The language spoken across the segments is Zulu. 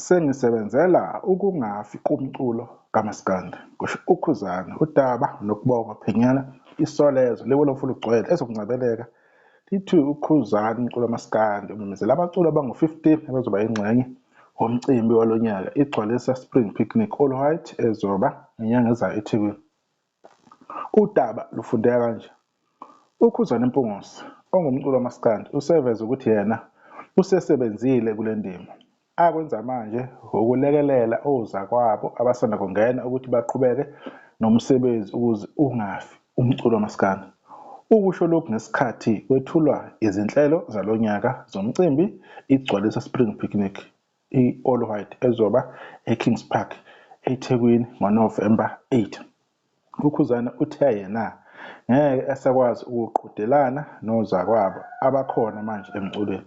Sengisebenzela ukungafi kumculo kaMaskandi, kusho uKhuzani. Udaba nokubonga Phenyana isolezo liwolofula ugcwele ezokungcebeleka lithi uKhuzani umculo kaMaskandi umemezela abaculi abangu-15 abazoba yingxenye womcimbi walonyaka igcwalisa Spring Picnic All White ezoba ngenyanga ezayo eThekwini. Udaba lufundeka kanje: uKhuzani Mpungose ongumculi kaMaskandi useveza ukuthi yena usesebenzile kule ndima, akwenza manje ukulekelela ozakwabo abasanda kungena ukuthi baqhubeke nomsebenzi ukuze ungafi umculo kaMaskandi. Ukusho lokhu ngesikhathi kwethulwa izinhlelo zalonyaka zomcimbi igcwalisa Spring Picnic i-All White ezoba eKings Park eThekwini ngoNovemba 8. uKhuzani uthe yena ngeke esakwazi ukuqhudelana nozakwabo abakhona manje emculweni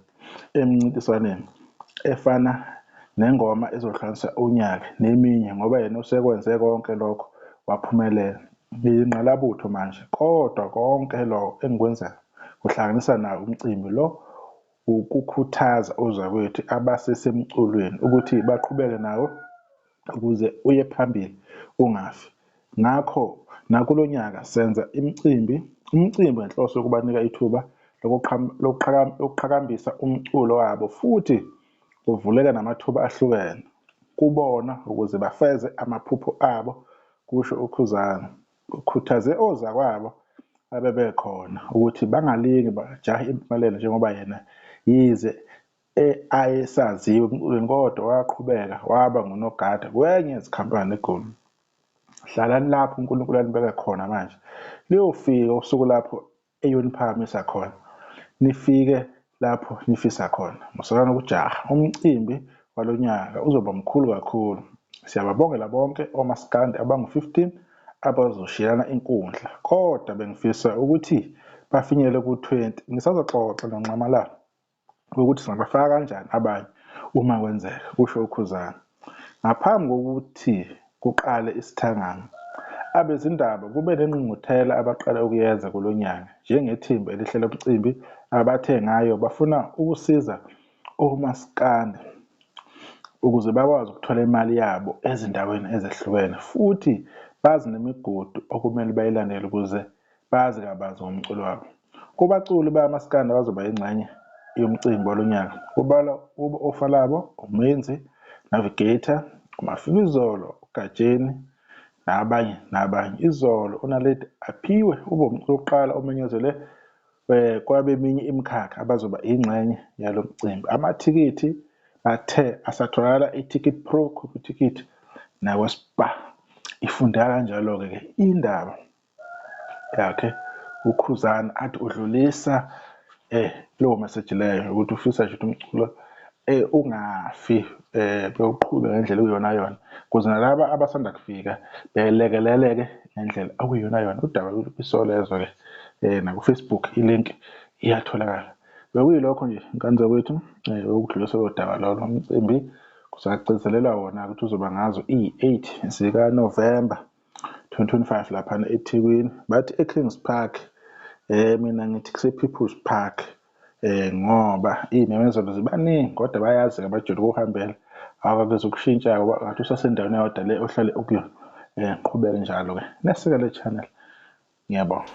emincintiswaneni efana nengoma ezohlanganisa unyaka neminye ngoba yena usekwenze konke lokho waphumelela. Ngiyingqalabutho manje, kodwa konke lo engikwenza kuhlanganisa nawo umcimbi lo ukukhuthaza ozakwethu abasesemculweni ukuthi baqhubeke nawo ukuze uye phambili ungafi. Ngakho nakulo nyaka senza umcimbi ngenhloso yokubanika ithuba lokuqhakambisa umculo wabo futhi kuvuleka namathuba ahlukene kubona ukuze bafeze amaphupho abo, kusho uKhuzani. Ukhuthaze ozakwabo abebekhona ukuthi bangalingi bajahe impumelelo njengoba yena yize ayesaziwe emculweni, kodwa waqhubeka waba ngunogada kwenye izikhampani eGoli. Hlalani lapho uNkulunkulu anibeke khona manje liyofika usuku lapho eyoniphakamisa khona, nifike lapho nifisa khona. Musalani ukujaha, umcimbi walonyaka uzoba mkhulu kakhulu. Siyababongela bonke oMaskandi abangu-15 abazoshiyana inkundla, kodwa bengifisa ukuthi bafinyele ku-20. Ngisazoxoxa noNxamalala ukuthi singabafaka kanjani abanye uma kwenzeka, kusho uKhuzani. Ngaphambi kokuthi kuqale isithangami, abezindaba kube nengqungquthela abaqala ukuyenza kulo nyaka njengethimba elihlela umcimbi abathe ngayo bafuna ukusiza oMaskandi ukuze bakwazi ukuthola imali yabo ezindaweni ezehlukene futhi bazi nemigudu okumele bayilandele ukuze bazi kabanzi ngomculo wabo. Kubaculi bakaMaskandi abazoba yingxenye yomcimbi walonyaka kubalwa uOfalabo, uMenzi, Navigator, uMafikizolo, uGajeni nabanye. Izolo uNaledi Aphiwe ube umculi wokuqala omenyezele kwabeminye imikhakha abazoba ingxenye yalo mcimbi. Amathikithi athe asatholakala eTicket Pro, Ticket nakweSpar. Ifundeka kanjalo-ke indaba yakhe uKhuzani athi udlulisa lowo message leyo ukuthi ufisa nje ukuthi umculo ungafi, bewuqhube ngendlela okuyiyona ukuze nalaba abasanda kufika belekeleleke ngendlela okuyiyona. Udaba lwisolezo-ke nakuFacebook ilink iyatholakala. Bekuyilokho nje ngani kwethu ukudlulisa udaba lolo umcimbi kusagcizelelwa wona ukuthi uzoba ngazo i-8 zikaNovemba 2025 laphana eThekwini, bathi eKings Park. Mina ngithi kuse-People's Park ngoba iy'memezelo zibaningi kodwa bayazi abajwayele ukuhambela akakuzokushintsha ngathi usasendaweni eyodwa le ohlale ukuyona. Qhubeke njalo-ke nesekele channel. Ngiyabonga.